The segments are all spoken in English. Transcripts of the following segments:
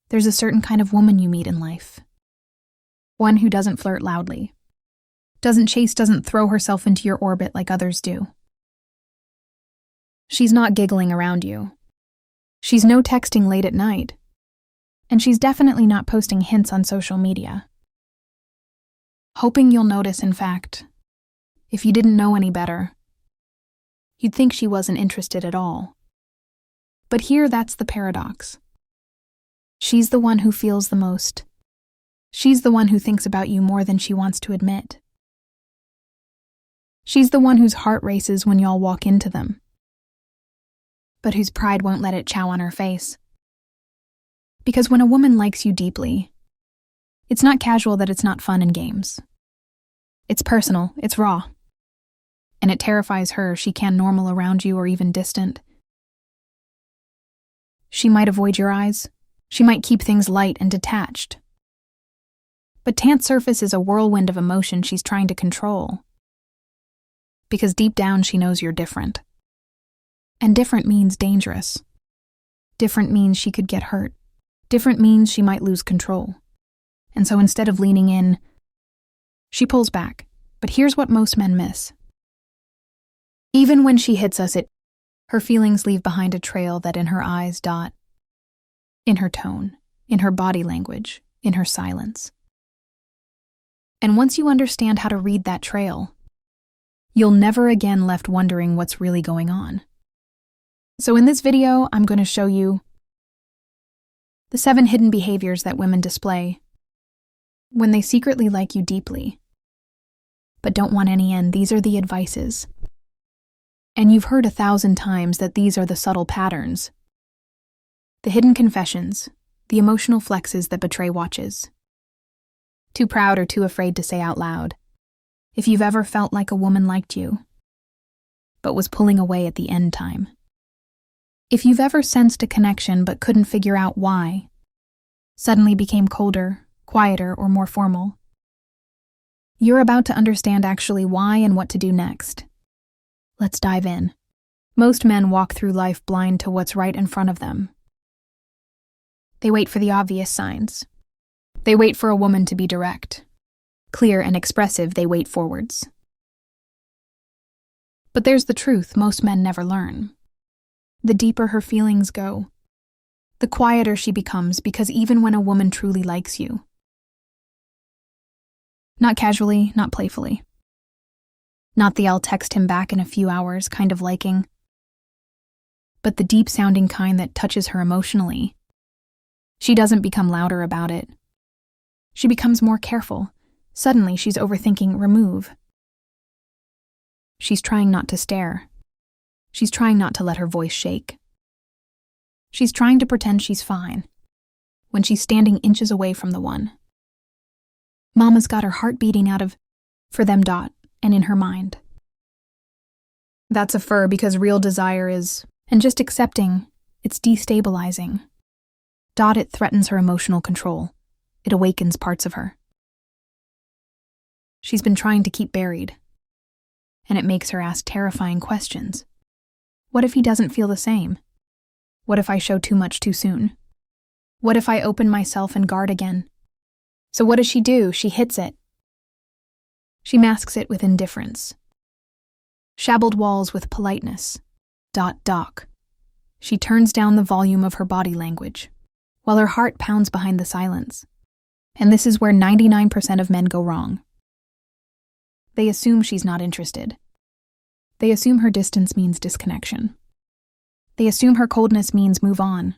There's a certain kind of woman you meet in life. One who doesn't flirt loudly, doesn't throw herself into your orbit like others do. She's not giggling around you. She's no texting late at night. And she's definitely not posting hints on social media. Hoping you'll notice, in fact, if you didn't know any better, you'd think she wasn't interested at all. But here, that's the paradox. She's the one who feels the most. She's the one who thinks about you more than she wants to admit. She's the one whose heart races when y'all walk into them, but whose pride won't let it chow on her face. Because when a woman likes you deeply, it's not casual that it's not fun and games. It's personal, it's raw. And it terrifies her she can't normal around you or even distant. She might avoid your eyes. She might keep things light and detached. But Tant's surface is a whirlwind of emotion she's trying to control. Because deep down she knows you're different. And different means dangerous. Different means she could get hurt. Different means she might lose control. And so instead of leaning in, she pulls back. But here's what most men miss. Even when she hits us, her feelings leave behind a trail that in her eyes dot. In her tone, in her body language, in her silence. And once you understand how to read that trail, you'll never again left wondering what's really going on. So in this video, I'm going to show you the 7 hidden behaviors that women display when they secretly like you deeply, but don't want any end. These are the advices. And you've heard 1,000 times that these are the subtle patterns, the hidden confessions, the emotional flexes that betray watches. Too proud or too afraid to say out loud. If you've ever felt like a woman liked you, but was pulling away at the end time. If you've ever sensed a connection but couldn't figure out why, suddenly became colder, quieter, or more formal. You're about to understand actually why and what to do next. Let's dive in. Most men walk through life blind to what's right in front of them. They wait for the obvious signs. They wait for a woman to be direct. Clear and expressive, they wait forwards. But there's the truth most men never learn. The deeper her feelings go, the quieter she becomes, because even when a woman truly likes you, not casually, not playfully, not the I'll text him back in a few hours kind of liking, but the deep-sounding kind that touches her emotionally, she doesn't become louder about it. She becomes more careful. Suddenly, she's overthinking remove. She's trying not to stare. She's trying not to let her voice shake. She's trying to pretend she's fine when she's standing inches away from the one. Mama's got her heart beating out of for them dot and in her mind. That's a fur because real desire is, and just accepting, it's destabilizing. Dot it threatens her emotional control. It awakens parts of her. She's been trying to keep buried, and it makes her ask terrifying questions. What if he doesn't feel the same? What if I show too much too soon? What if I open myself and guard again? So what does she do? She hits it. She masks it with indifference. Shabbled walls with politeness. Doc. She turns down the volume of her body language, while her heart pounds behind the silence. And this is where 99% of men go wrong. They assume she's not interested. They assume her distance means disconnection. They assume her coldness means move on.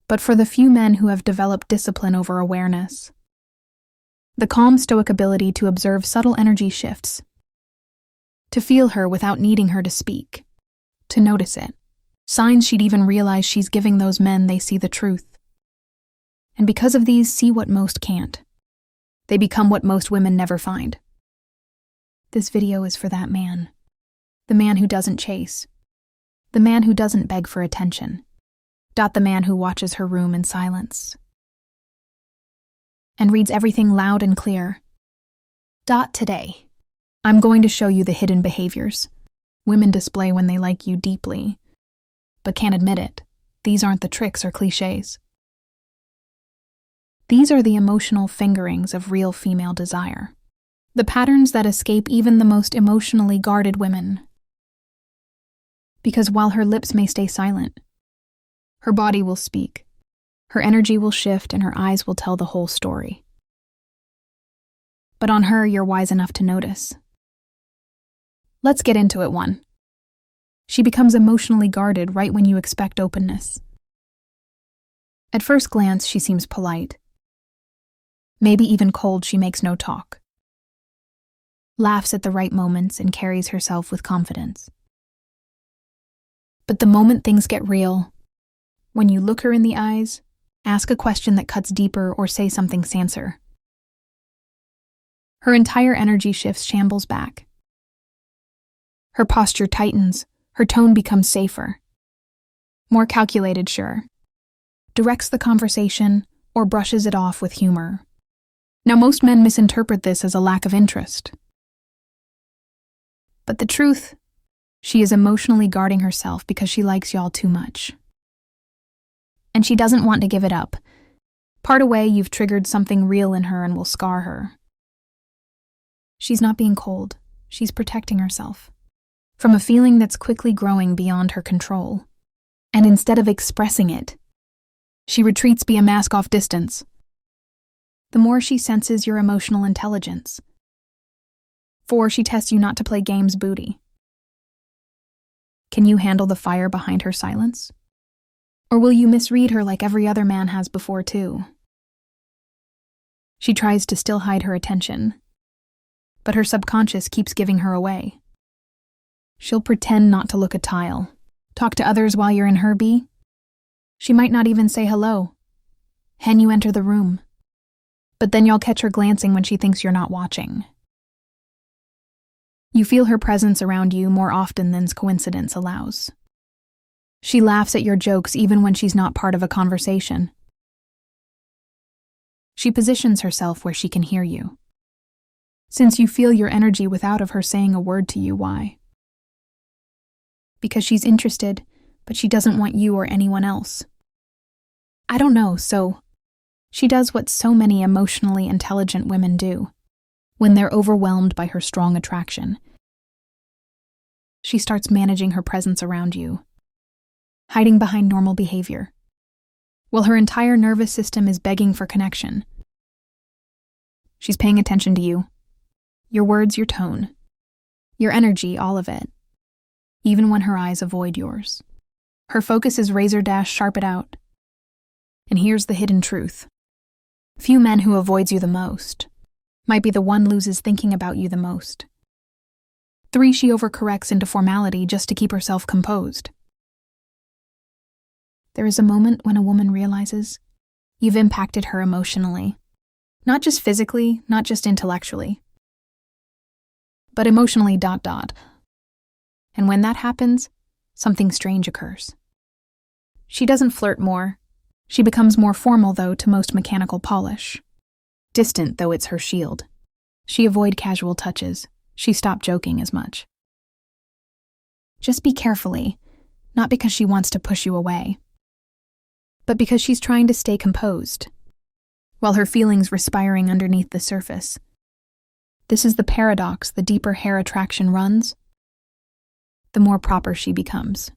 But for the few men who have developed discipline over awareness, the calm stoic ability to observe subtle energy shifts, to feel her without needing her to speak, to notice it, signs she'd even realize she's giving those men they see the truth. And because of these, see what most can't. They become what most women never find. This video is for that man. The man who doesn't chase. The man who doesn't beg for attention. The man who watches her room in silence. And reads everything loud and clear. Today, I'm going to show you the hidden behaviors women display when they like you deeply, but can't admit it. These aren't the tricks or cliches. These are the emotional fingerings of real female desire. The patterns that escape even the most emotionally guarded women. Because while her lips may stay silent, her body will speak, her energy will shift, and her eyes will tell the whole story. But on her, you're wise enough to notice. Let's get into it. 1. She becomes emotionally guarded right when you expect openness. At first glance, she seems polite. Maybe even cold. She makes no talk. Laughs at the right moments and carries herself with confidence. But the moment things get real, when you look her in the eyes, ask a question that cuts deeper, or say something sincere, her entire energy shifts, shambles back. Her posture tightens, her tone becomes safer. More calculated, sure. Directs the conversation or brushes it off with humor. Now, most men misinterpret this as a lack of interest. But the truth, she is emotionally guarding herself because she likes y'all too much. And she doesn't want to give it up. Part away, you've triggered something real in her and will scar her. She's not being cold. She's protecting herself from a feeling that's quickly growing beyond her control. And instead of expressing it, she retreats via mask-off distance. The more she senses your emotional intelligence. 4, she tests you not to play games, booty. Can you handle the fire behind her silence? Or will you misread her like every other man has before too? She tries to still hide her attention, but her subconscious keeps giving her away. She'll pretend not to look at Tile, talk to others while you're in her bee. She might not even say hello. Hen you enter the room. But then you'll catch her glancing when she thinks you're not watching. You feel her presence around you more often than coincidence allows. She laughs at your jokes even when she's not part of a conversation. She positions herself where she can hear you. Since you feel your energy without of her saying a word to you, why? Because she's interested, but she doesn't want you or anyone else. I don't know, so she does what so many emotionally intelligent women do when they're overwhelmed by her strong attraction. She starts managing her presence around you, hiding behind normal behavior, while her entire nervous system is begging for connection. She's paying attention to you. Your words, your tone, your energy, all of it. Even when her eyes avoid yours. Her focus is razor-sharp it out. And here's the hidden truth. Few men who avoids you the most might be the one loses thinking about you the most. 3, she overcorrects into formality just to keep herself composed. There is a moment when a woman realizes you've impacted her emotionally. Not just physically, not just intellectually, but emotionally ... And when that happens, something strange occurs. She doesn't flirt more. She becomes more formal, though, to most mechanical polish. Distant, though it's her shield. She avoids casual touches. She stopped joking as much. Just be carefully, not because she wants to push you away, but because she's trying to stay composed, while her feelings respiring underneath the surface. This is the paradox: the deeper hair attraction runs, the more proper she becomes.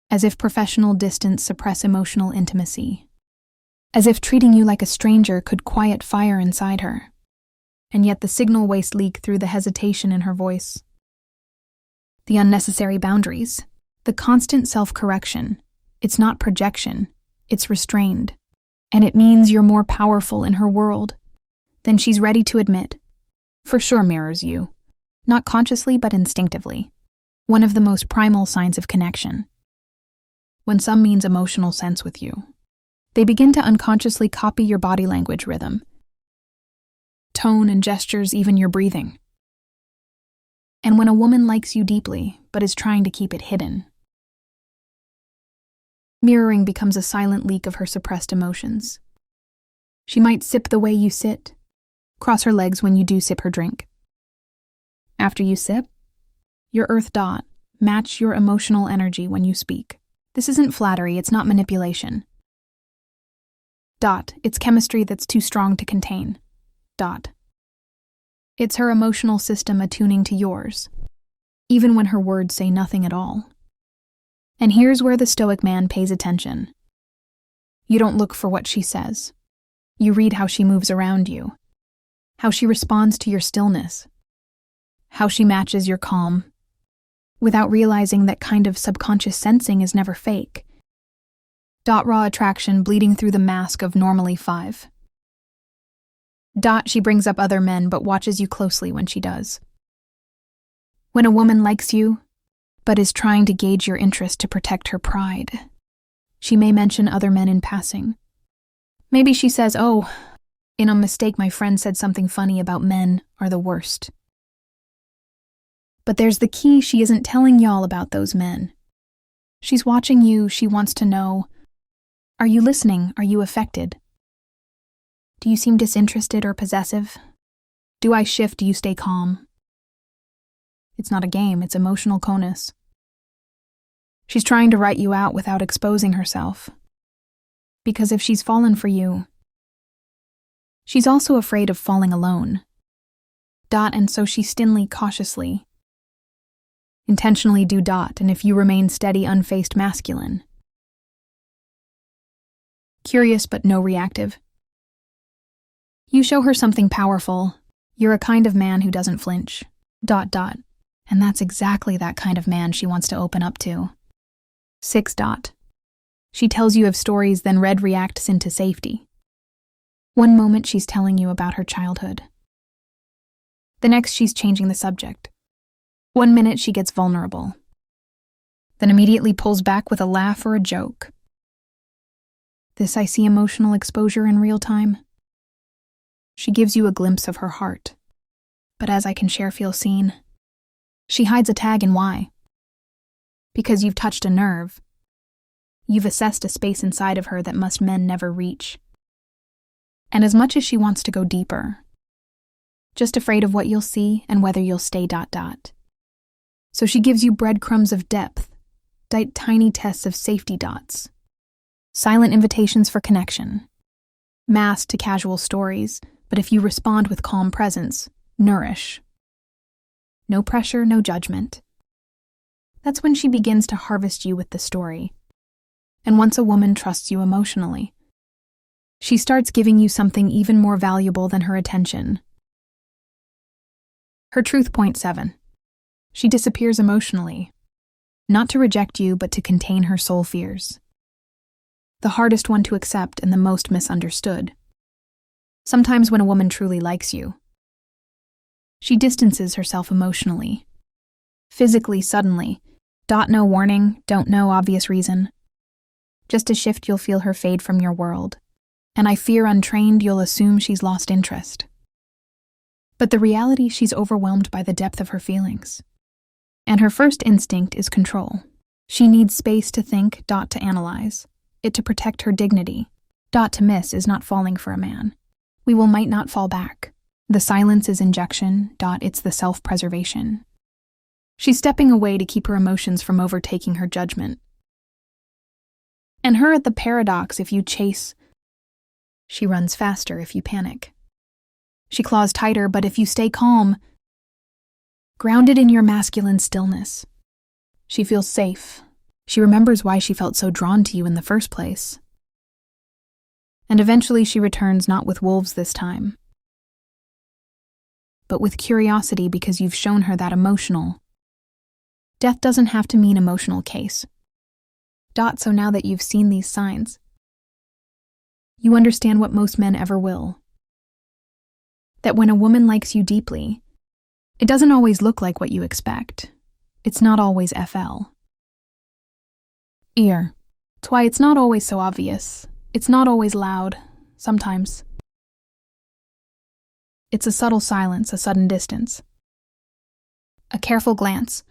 As if professional distance suppress emotional intimacy. As if treating you like a stranger could quiet fire inside her. And yet the signal waste leak through the hesitation in her voice. The unnecessary boundaries. The constant self-correction. It's not projection. It's restrained. And it means you're more powerful in her world than she's ready to admit. For sure mirrors you. Not consciously, but instinctively. One of the most primal signs of connection. When some means emotional sense with you, they begin to unconsciously copy your body language rhythm, tone and gestures, even your breathing. And when a woman likes you deeply, but is trying to keep it hidden, mirroring becomes a silent leak of her suppressed emotions. She might sip the way you sit, cross her legs when you do sip her drink. After you sip, your earth dot, match your emotional energy when you speak. This isn't flattery, it's not manipulation. It's chemistry that's too strong to contain. It's her emotional system attuning to yours, even when her words say nothing at all. And here's where the stoic man pays attention. You don't look for what she says. You read how she moves around you, how she responds to your stillness, how she matches your calm, without realizing that kind of subconscious sensing is never fake. Raw attraction bleeding through the mask of normally 5. She brings up other men but watches you closely when she does. When a woman likes you, but is trying to gauge your interest to protect her pride, she may mention other men in passing. Maybe she says, "Oh, in a mistake my friend said something funny about men are the worst." But there's the key, she isn't telling y'all about those men. She's watching you, she wants to know, are you listening? Are you affected? Do you seem disinterested or possessive? Do I shift? Do you stay calm? It's not a game, it's emotional conus. She's trying to write you out without exposing herself. Because if she's fallen for you, she's also afraid of falling alone. And so she cautiously, intentionally do. And if you remain steady, unfazed masculine. Curious but no reactive. You show her something powerful. You're a kind of man who doesn't flinch. And that's exactly that kind of man she wants to open up to. 6. She tells you of stories, then red reacts into safety. One moment she's telling you about her childhood. The next she's changing the subject. One minute she gets vulnerable. Then immediately pulls back with a laugh or a joke. This I see emotional exposure in real time. She gives you a glimpse of her heart. But as I can feel seen. She hides a tag, and why? Because you've touched a nerve. You've assessed a space inside of her that most men never reach. And as much as she wants to go deeper, just afraid of what you'll see and whether you'll stay. So she gives you breadcrumbs of depth, tiny tests of safety dots, silent invitations for connection, masked to casual stories, but if you respond with calm presence, nourish. No pressure, no judgment. That's when she begins to harvest you with the story. And once a woman trusts you emotionally, she starts giving you something even more valuable than her attention. Her truth. Point 7. She disappears emotionally, not to reject you, but to contain her soul fears. The hardest one to accept and the most misunderstood. Sometimes when a woman truly likes you, she distances herself emotionally, physically, suddenly. No warning, don't know obvious reason. Just a shift, you'll feel her fade from your world. And I fear untrained, you'll assume she's lost interest. But the reality, she's overwhelmed by the depth of her feelings. And her first instinct is control. She needs space to think, to analyze, it to protect her dignity. To miss is not falling for a man. We might not fall back. The silence is injection. It's the self-preservation. She's stepping away to keep her emotions from overtaking her judgment. And her at the paradox, if you chase, she runs faster if you panic. She claws tighter, but if you stay calm, grounded in your masculine stillness, she feels safe. She remembers why she felt so drawn to you in the first place. And eventually she returns, not with wolves this time, but with curiosity, because you've shown her that emotional. Death doesn't have to mean emotional case. So now that you've seen these signs, you understand what most men ever will. That when a woman likes you deeply, it doesn't always look like what you expect. It's not always FL. It's why it's not always so obvious. It's not always loud. Sometimes it's a subtle silence, a sudden distance, a careful glance,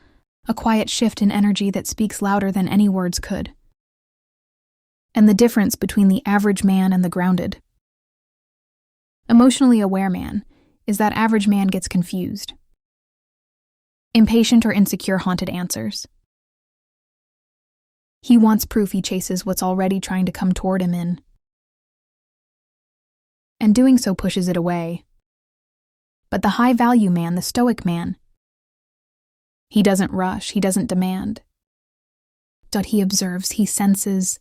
a quiet shift in energy that speaks louder than any words could. And the difference between the average man and the grounded, emotionally aware man is that average man gets confused, impatient or insecure, haunted answers. He wants proof, he chases what's already trying to come toward him in and doing so pushes it away. But the high-value man, the stoic man, he doesn't rush, he doesn't demand. He observes, he senses.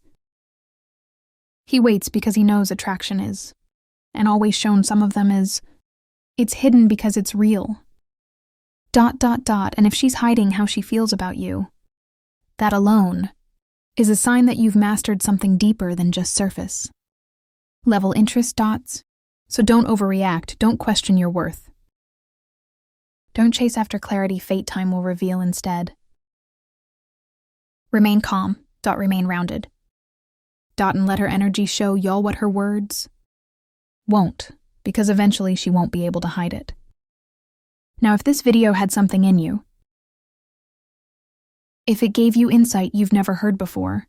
He waits because he knows attraction is, and always shown some of them is, it's hidden because it's real. And if she's hiding how she feels about you, that alone is a sign that you've mastered something deeper than just surface. Level interest. So don't overreact, don't question your worth. Don't chase after clarity, fate time will reveal instead. Remain calm. Remain rounded. And let her energy show y'all what her words won't, because eventually she won't be able to hide it. Now, if this video had something in you, if it gave you insight you've never heard before,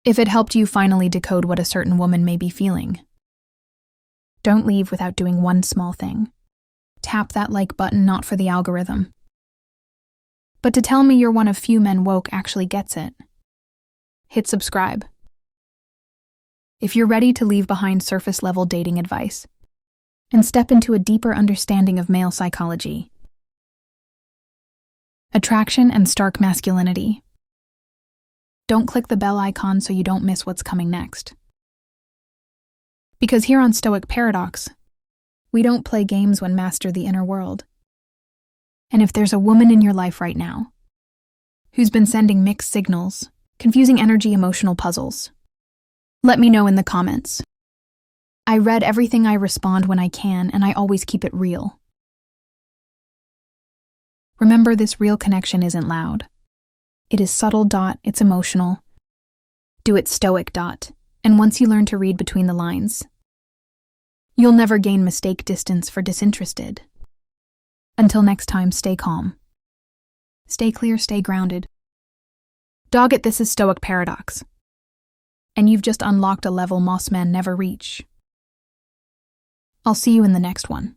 if it helped you finally decode what a certain woman may be feeling, don't leave without doing one small thing. Tap that like button, not for the algorithm, but to tell me you're one of few men woke actually gets it. Hit subscribe. If you're ready to leave behind surface-level dating advice and step into a deeper understanding of male psychology, attraction and stark masculinity, don't click the bell icon so you don't miss what's coming next. Because here on Stoic Paradox, we don't play games when master the inner world. And if there's a woman in your life right now who's been sending mixed signals, confusing energy, emotional puzzles, let me know in the comments. I read everything, I respond when I can, and I always keep it real. Remember, this real connection isn't loud. It is subtle. It's emotional. Do it stoic. And once you learn to read between the lines, you'll never gain mistake distance for disinterested. Until next time, stay calm. Stay clear, stay grounded. This is Stoic Paradox. And you've just unlocked a level most men never reach. I'll see you in the next one.